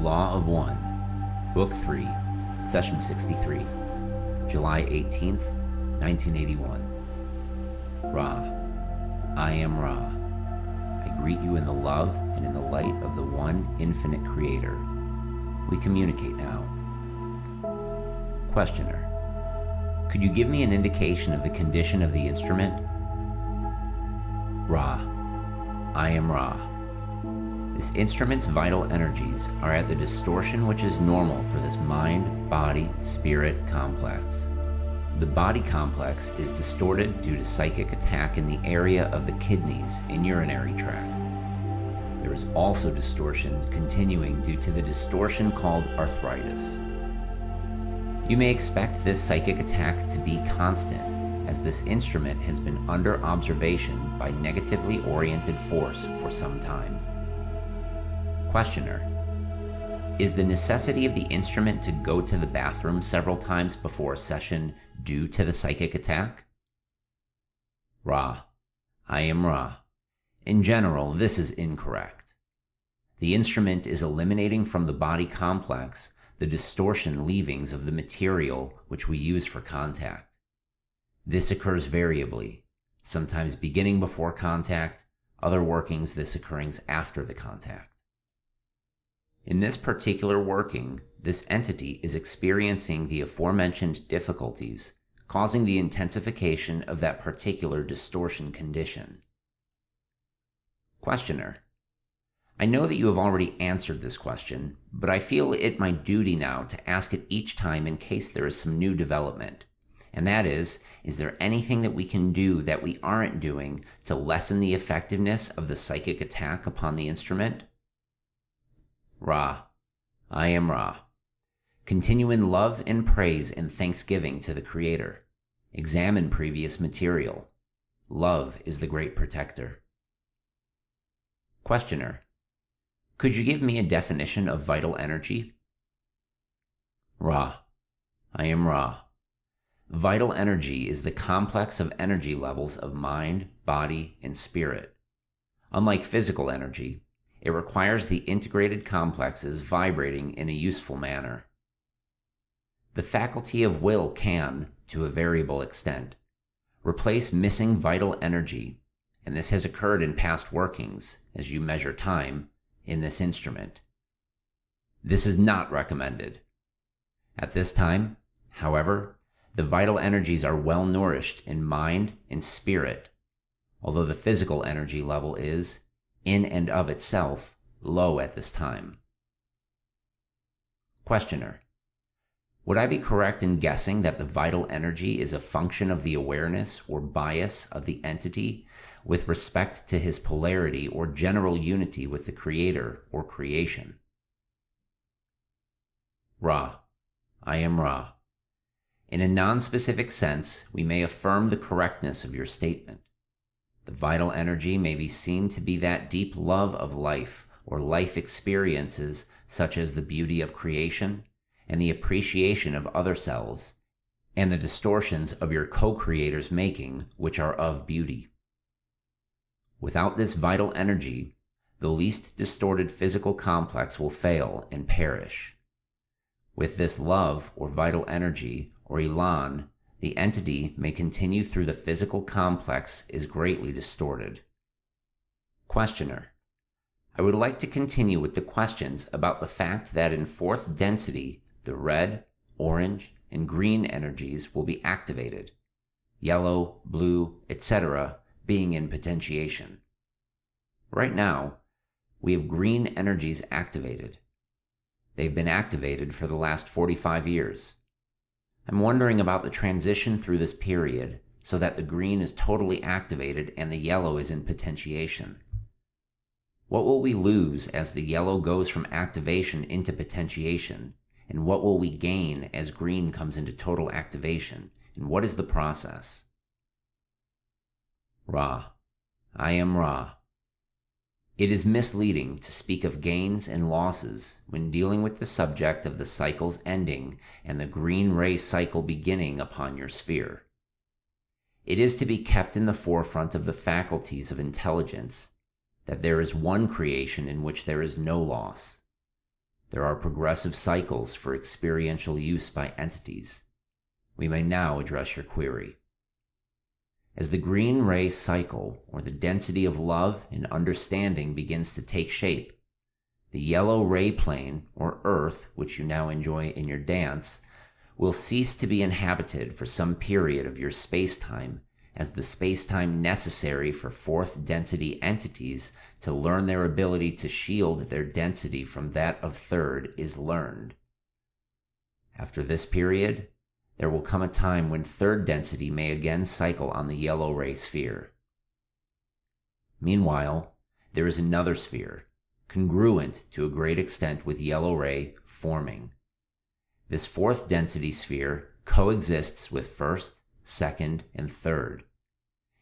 Law of One, Book 3, Session 63, July 18th, 1981. Ra, I am Ra. I greet you in the love and in the light of the one infinite creator. We communicate now. Questioner, could you give me an indication of the condition of the instrument? Ra, I am Ra. This instrument's vital energies are at the distortion which is normal for this mind-body-spirit complex. The body complex is distorted due to psychic attack in the area of the kidneys and urinary tract. There is also distortion continuing due to the distortion called arthritis. You may expect this psychic attack to be constant, as this instrument has been under observation by negatively oriented force for some time. Questioner, is the necessity of the instrument to go to the bathroom several times before a session due to the psychic attack? Ra, I am Ra. In general, this is incorrect. The instrument is eliminating from the body complex the distortion leavings of the material which we use for contact. This occurs variably, sometimes beginning before contact, other workings this occurring after the contact. In this particular working, this entity is experiencing the aforementioned difficulties, causing the intensification of that particular distortion condition. Questioner, I know that you have already answered this question, but I feel it my duty now to ask it each time in case there is some new development. And that is there anything that we can do that we aren't doing to lessen the effectiveness of the psychic attack upon the instrument? Ra, I am Ra. Continue in love and praise and thanksgiving to the Creator. Examine previous material. Love is the great protector. Questioner, could you give me a definition of vital energy? Ra, I am Ra. Vital energy is the complex of energy levels of mind, body, and spirit. Unlike physical energy, it requires the integrated complexes vibrating in a useful manner. The faculty of will can, to a variable extent, replace missing vital energy, and this has occurred in past workings, as you measure time, in this instrument. This is not recommended. At this time, however, the vital energies are well nourished in mind and spirit, although the physical energy level is, in and of itself, low at this time. Questioner, would I be correct in guessing that the vital energy is a function of the awareness or bias of the entity with respect to his polarity or general unity with the Creator or creation? Ra, I am Ra. In a non-specific sense, we may affirm the correctness of your statement. The vital energy may be seen to be that deep love of life or life experiences such as the beauty of creation and the appreciation of other selves and the distortions of your co-creator's making which are of beauty. Without this vital energy, the least distorted physical complex will fail and perish. With this love or vital energy or elan, the entity may continue through the physical complex is greatly distorted. Questioner, I would like to continue with the questions about the fact that in fourth density, the red, orange, and green energies will be activated, yellow, blue, etc. being in potentiation. Right now, we have green energies activated. They've been activated for the last 45 years. I'm wondering about the transition through this period so that the green is totally activated and the yellow is in potentiation. What will we lose as the yellow goes from activation into potentiation, and what will we gain as green comes into total activation, and what is the process? Ra, I am Ra. It is misleading to speak of gains and losses when dealing with the subject of the cycle's ending and the green ray cycle beginning upon your sphere. It is to be kept in the forefront of the faculties of intelligence that there is one creation in which there is no loss. There are progressive cycles for experiential use by entities. We may now address your query. As the green ray cycle, or the density of love and understanding, begins to take shape, the yellow ray plane, or Earth, which you now enjoy in your dance, will cease to be inhabited for some period of your space-time, as the space-time necessary for fourth density entities to learn their ability to shield their density from that of third is learned. After this period, there will come a time when third density may again cycle on the yellow ray sphere. Meanwhile, there is another sphere, congruent to a great extent with yellow ray, forming. This fourth density sphere coexists with first, second, and third.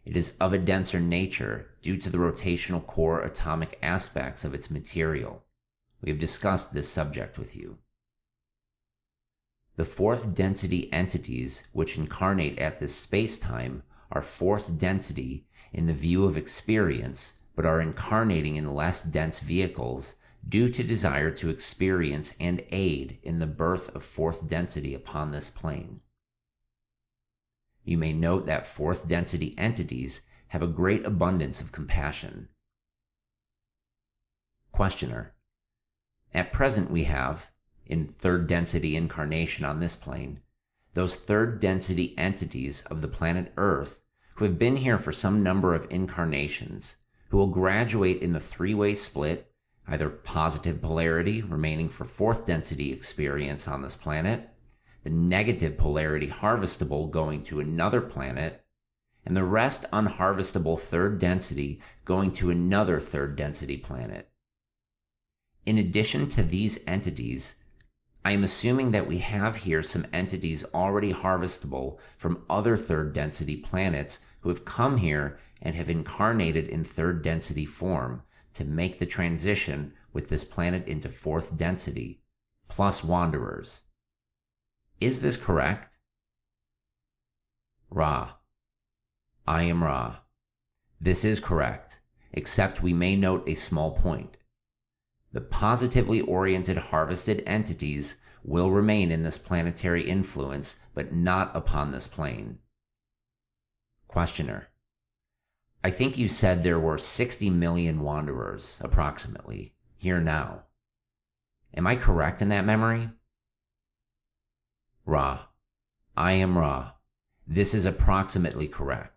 It is of a denser nature due to the rotational core atomic aspects of its material. We have discussed this subject with you. The fourth density entities which incarnate at this space-time are fourth density in the view of experience, but are incarnating in less dense vehicles due to desire to experience and aid in the birth of fourth density upon this plane. You may note that fourth density entities have a great abundance of compassion. Questioner: At present we have, in third density incarnation on this plane, those third density entities of the planet Earth who have been here for some number of incarnations, who will graduate in the three-way split, either positive polarity remaining for fourth density experience on this planet, the negative polarity harvestable going to another planet, and the rest unharvestable third density going to another third density planet. In addition to these entities, I am assuming that we have here some entities already harvestable from other third density planets who have come here and have incarnated in third density form to make the transition with this planet into fourth density, plus wanderers. Is this correct? Ra: I am Ra. This is correct, except we may note a small point. The positively oriented harvested entities will remain in this planetary influence, but not upon this plane. Questioner: I think you said there were 60 million wanderers, approximately, here now. Am I correct in that memory? Ra: I am Ra. This is approximately correct.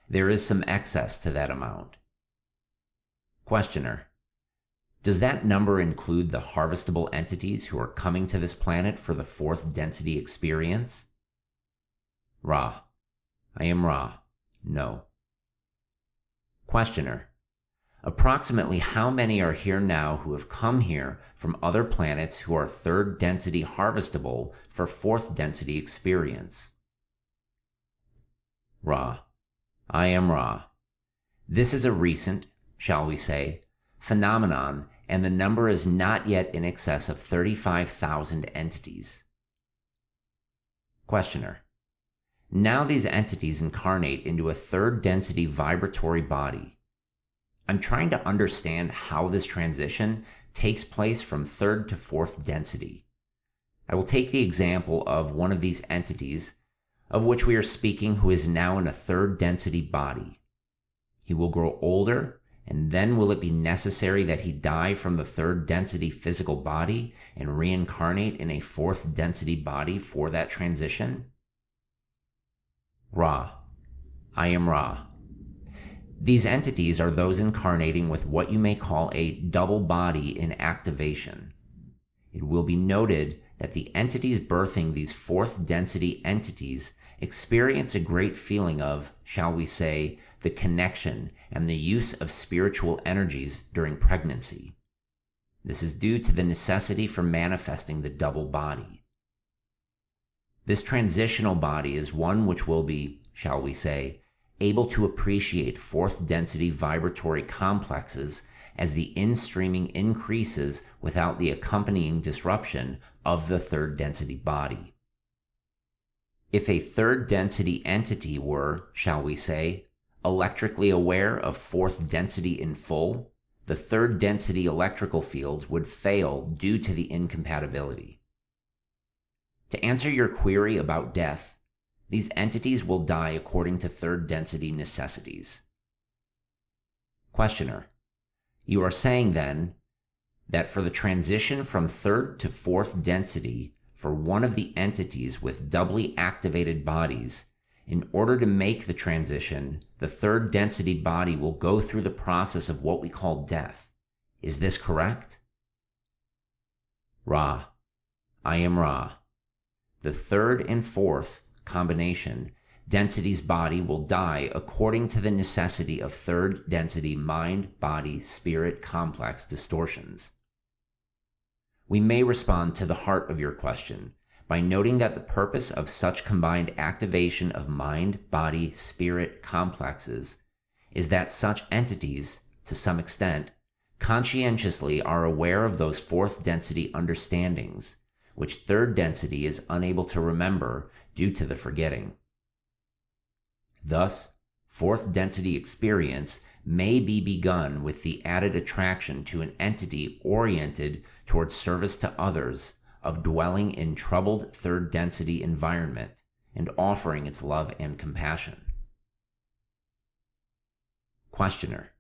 There is some excess to that amount. Questioner: Does that number include the harvestable entities who are coming to this planet for the fourth density experience? Ra: I am Ra. No. Questioner: Approximately how many are here now who have come here from other planets who are third density harvestable for fourth density experience? Ra: I am Ra. This is a recent, shall we say, phenomenon, and the number is not yet in excess of 35,000 entities. Questioner: Now these entities incarnate into a third density vibratory body. I'm trying to understand how this transition takes place from third to fourth density. I will take the example of one of these entities of which we are speaking who is now in a third density body. He will grow older, and then will it be necessary that he die from the third density physical body and reincarnate in a fourth density body for that transition? Ra: I am Ra. These entities are those incarnating with what you may call a double body in activation. It will be noted that the entities birthing these fourth density entities experience a great feeling of, shall we say, the connection and the use of spiritual energies during pregnancy. This is due to the necessity for manifesting the double body. This transitional body is one which will be, shall we say, able to appreciate fourth density vibratory complexes as the in-streaming increases without the accompanying disruption of the third density body. If a third density entity were, shall we say, electrically aware of fourth density in full, the third density electrical fields would fail due to the incompatibility. To answer your query about death, these entities will die according to third density necessities. Questioner: you are saying then that for the transition from third to fourth density for one of the entities with doubly activated bodies, in order to make the transition, the third density body will go through the process of what we call death. Is this correct? Ra: I am Ra. The third and fourth combination density's body will die according to the necessity of third density mind, body, spirit complex distortions. We may respond to the heart of your question by noting that the purpose of such combined activation of mind, body, spirit complexes is that such entities, to some extent, conscientiously are aware of those fourth density understandings, which third density is unable to remember due to the forgetting. Thus, fourth density experience may be begun with the added attraction to an entity oriented towards service to others, of dwelling in troubled third density environment and offering its love and compassion. Questioner: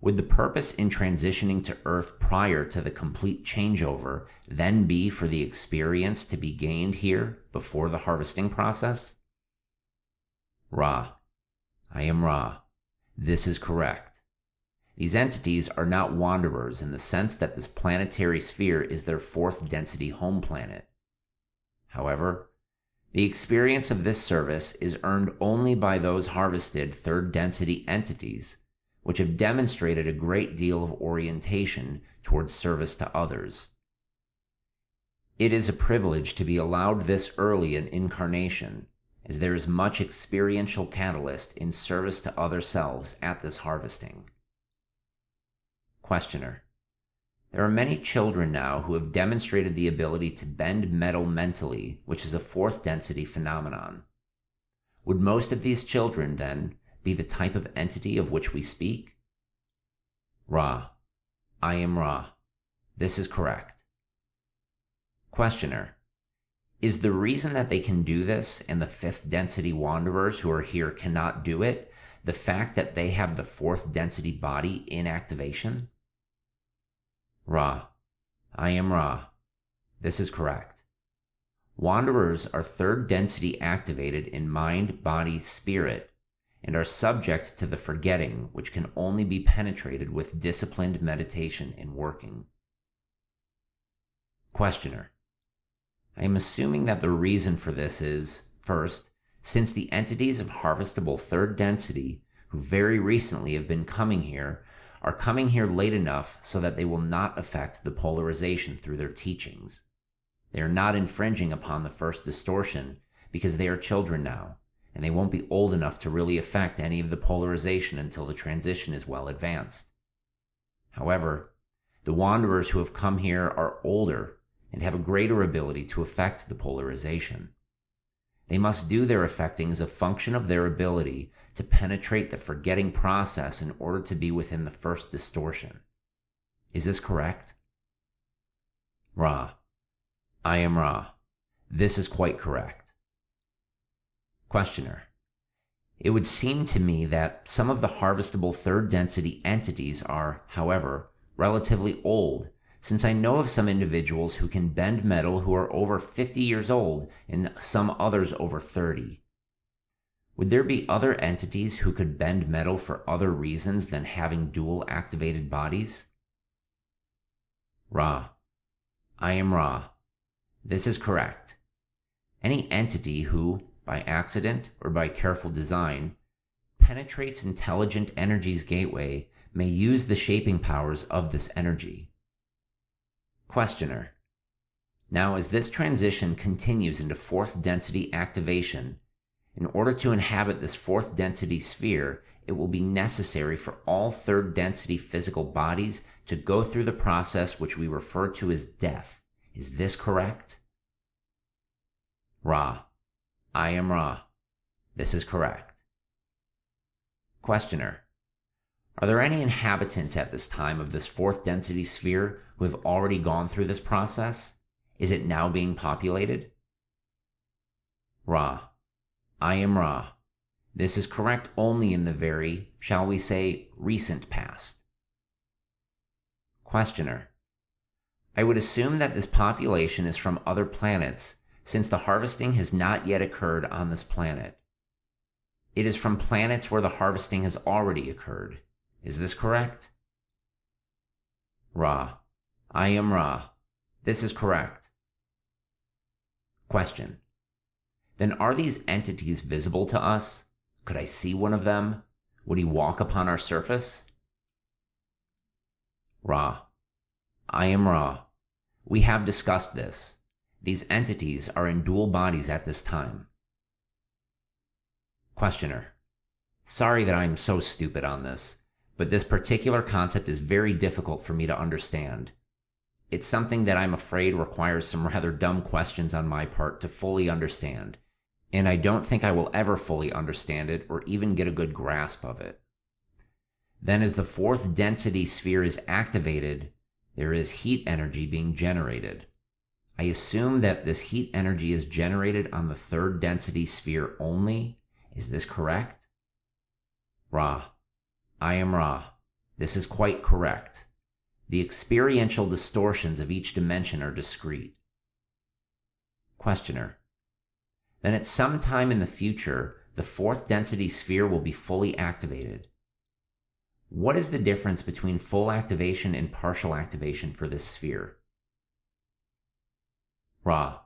would the purpose in transitioning to Earth prior to the complete changeover then be for the experience to be gained here before the harvesting process? Ra: I am Ra. This is correct. These entities are not wanderers in the sense that this planetary sphere is their fourth density home planet. However, the experience of this service is earned only by those harvested third density entities, which have demonstrated a great deal of orientation towards service to others. It is a privilege to be allowed this early in incarnation, as there is much experiential catalyst in service to other selves at this harvesting. Questioner: there are many children now who have demonstrated the ability to bend metal mentally, which is a fourth density phenomenon. Would most of these children, then, be the type of entity of which we speak? Ra: I am Ra. This is correct. Questioner: is the reason that they can do this and the fifth density wanderers who are here cannot do it the fact that they have the fourth density body in activation? Ra: I am Ra. This is correct. Wanderers are third density activated in mind, body, spirit, and are subject to the forgetting which can only be penetrated with disciplined meditation and working. Questioner: I am assuming that the reason for this is, first, since the entities of harvestable third density who very recently have been coming here are coming here late enough so that they will not affect the polarization through their teachings. They are not infringing upon the first distortion because they are children now, and they won't be old enough to really affect any of the polarization until the transition is well advanced. However, the wanderers who have come here are older and have a greater ability to affect the polarization. They must do their affecting as a function of their ability to penetrate the forgetting process in order to be within the first distortion. Is this correct? Ra: I am Ra. This is quite correct. Questioner: it would seem to me that some of the harvestable third density entities are, however, relatively old, since I know of some individuals who can bend metal who are over 50 years old and some others over 30. Would there be other entities who could bend metal for other reasons than having dual activated bodies? Ra: I am Ra. This is correct. Any entity who, by accident or by careful design, penetrates intelligent energy's gateway may use the shaping powers of this energy. Questioner: now as this transition continues into fourth density activation, in order to inhabit this fourth density sphere, it will be necessary for all third density physical bodies to go through the process which we refer to as death. Is this correct? Ra: I am Ra. This is correct. Questioner: Are there any inhabitants at this time of this fourth density sphere who have already gone through this process? Is it now being populated? Ra. I am Ra. This is correct only in the very, shall we say, recent past. Questioner. I would assume that this population is from other planets, since the harvesting has not yet occurred on this planet. It is from planets where the harvesting has already occurred. Is this correct? Ra. I am Ra. This is correct. Question. Then are these entities visible to us? Could I see one of them? Would he walk upon our surface? Ra. I am Ra. We have discussed this. These entities are in dual bodies at this time. Questioner. Sorry that I am so stupid on this, but this particular concept is very difficult for me to understand. It's something that I'm afraid requires some rather dumb questions on my part to fully understand, and I don't think I will ever fully understand it or even get a good grasp of it. Then as the fourth density sphere is activated, there is heat energy being generated. I assume that this heat energy is generated on the third density sphere only. Is this correct? Ra. I am Ra. This is quite correct. The experiential distortions of each dimension are discrete. Questioner. Then at some time in the future, the fourth density sphere will be fully activated. What is the difference between full activation and partial activation for this sphere? Ra.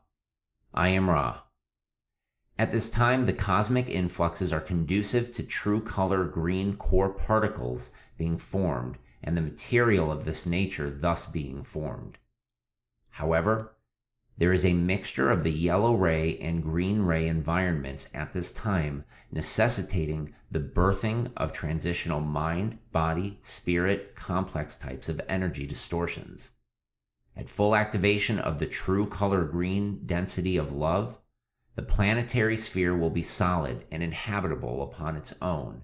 I am Ra. At this time, the cosmic influxes are conducive to true color green core particles being formed and the material of this nature thus being formed. However, there is a mixture of the yellow ray and green ray environments at this time, necessitating the birthing of transitional mind, body, spirit, complex types of energy distortions. At full activation of the true color green density of love, the planetary sphere will be solid and inhabitable upon its own,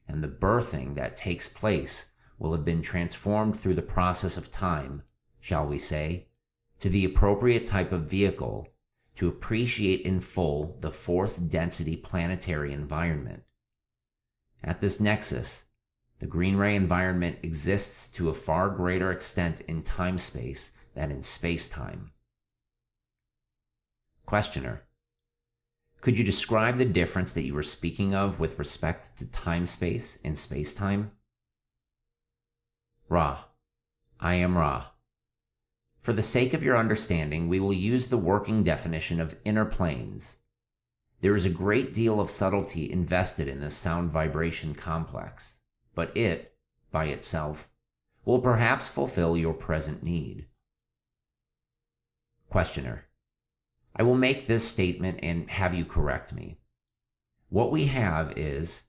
and the birthing that takes place will have been transformed through the process of time, shall we say, to the appropriate type of vehicle to appreciate in full the fourth density planetary environment. At this nexus, the green ray environment exists to a far greater extent in time-space than in space-time. Questioner. Could you describe the difference that you were speaking of with respect to time-space and space-time? Ra. I am Ra. For the sake of your understanding, we will use the working definition of inner planes. There is a great deal of subtlety invested in this sound vibration complex, but it, by itself, will perhaps fulfill your present need. Questioner. I will make this statement and have you correct me. What we have is,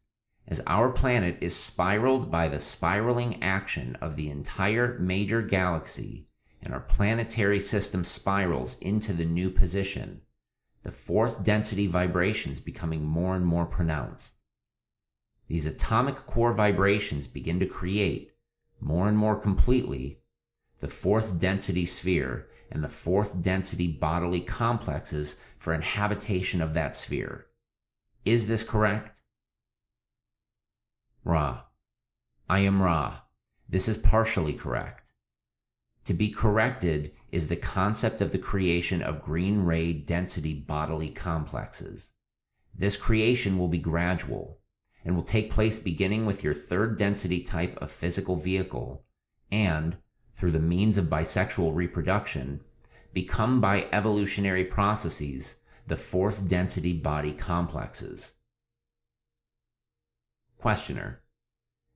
as our planet is spiraled by the spiraling action of the entire major galaxy, and our planetary system spirals into the new position, the fourth density vibrations becoming more and more pronounced. These atomic core vibrations begin to create, more and more completely, the fourth density sphere and the fourth density bodily complexes for inhabitation of that sphere. Is this correct? Ra. I am Ra. This is partially correct. To be corrected is the concept of the creation of green ray density bodily complexes. This creation will be gradual and will take place beginning with your third density type of physical vehicle and, through the means of bisexual reproduction, become by evolutionary processes the fourth density body complexes. Questioner.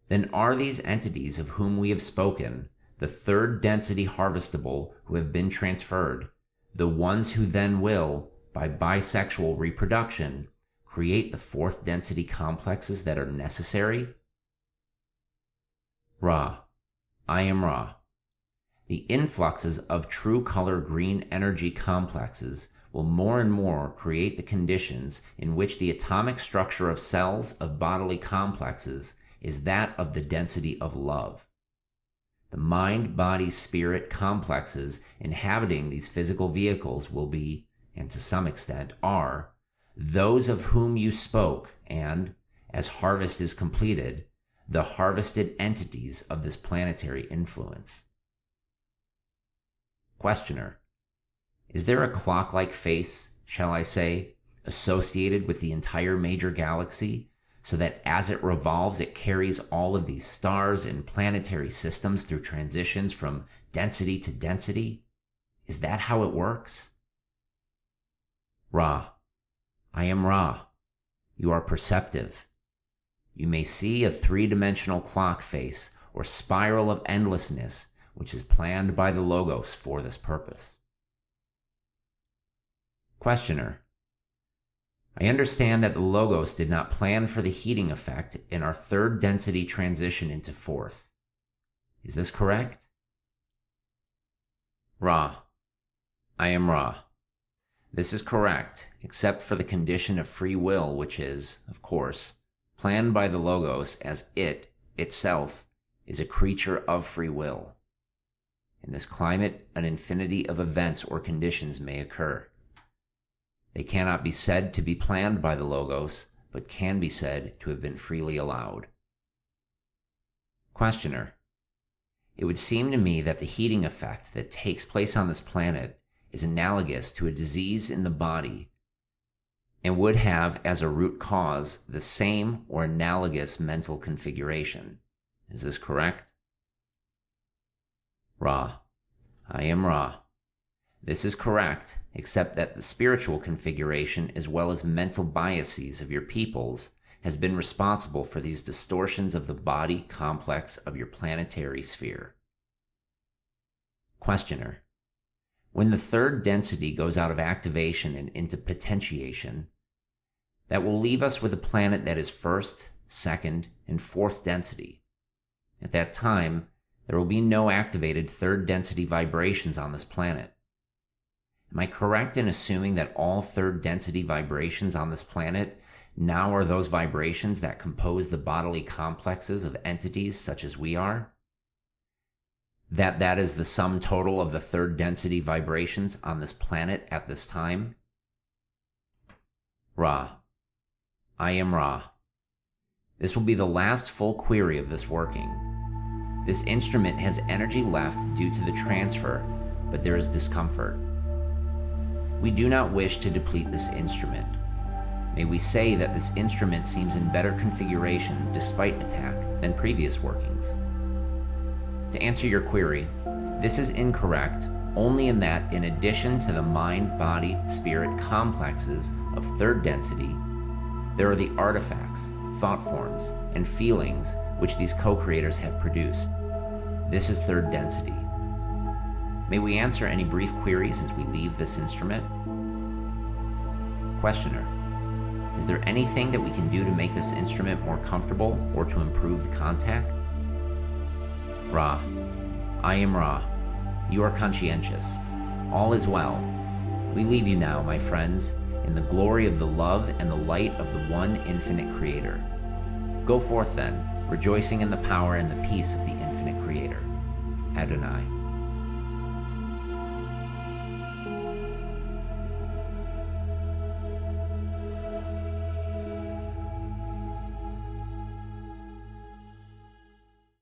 Then are these entities of whom we have spoken the third density harvestable who have been transferred, the ones who then will, by bisexual reproduction, create the fourth density complexes that are necessary? Ra. I am Ra. The influxes of true color green energy complexes will more and more create the conditions in which the atomic structure of cells of bodily complexes is that of the density of love. The mind, body, spirit complexes inhabiting these physical vehicles will be, and to some extent are, those of whom you spoke, and, as harvest is completed, the harvested entities of this planetary influence. Questioner: is there a clock-like face, shall I say, associated with the entire major galaxy, so that as it revolves it carries all of these stars and planetary systems through transitions from density to density? Is that how it works? Ra: I am Ra. You are perceptive. You may see a three-dimensional clock face or spiral of endlessness which is planned by the Logos for this purpose. Questioner: I understand that the Logos did not plan for the heating effect in our third density transition into fourth. Is this correct? Ra: I am Ra. This is correct, except for the condition of free will, which is, of course, planned by the Logos as it, itself, is a creature of free will. In this climate, an infinity of events or conditions may occur. They cannot be said to be planned by the Logos, but can be said to have been freely allowed. Questioner: it would seem to me that the heating effect that takes place on this planet is analogous to a disease in the body and would have as a root cause the same or analogous mental configuration. Is this correct? Ra: I am Ra. This is correct, except that the spiritual configuration as well as mental biases of your peoples has been responsible for these distortions of the body complex of your planetary sphere. Questioner: when the third density goes out of activation and into potentiation, that will leave us with a planet that is first, second, and fourth density. At that time, there will be no activated third density vibrations on this planet. Am I correct in assuming that all third density vibrations on this planet now are those vibrations that compose the bodily complexes of entities such as we are? That is the sum total of the third density vibrations on this planet at this time? Ra: I am Ra. This will be the last full query of this working. This instrument has energy left due to the transfer, but there is discomfort. We do not wish to deplete this instrument. May we say that this instrument seems in better configuration despite attack than previous workings. To answer your query, this is incorrect only in that in addition to the mind, body, spirit complexes of third density, there are the artifacts, thought forms, and feelings which these co-creators have produced. This is third density. May we answer any brief queries as we leave this instrument? Questioner: is there anything that we can do to make this instrument more comfortable or to improve the contact? Ra: I am Ra. You are conscientious. All is well. We leave you now, my friends, in the glory of the love and the light of the one infinite Creator. Go forth then, rejoicing in the power and the peace of the infinite Creator. Adonai.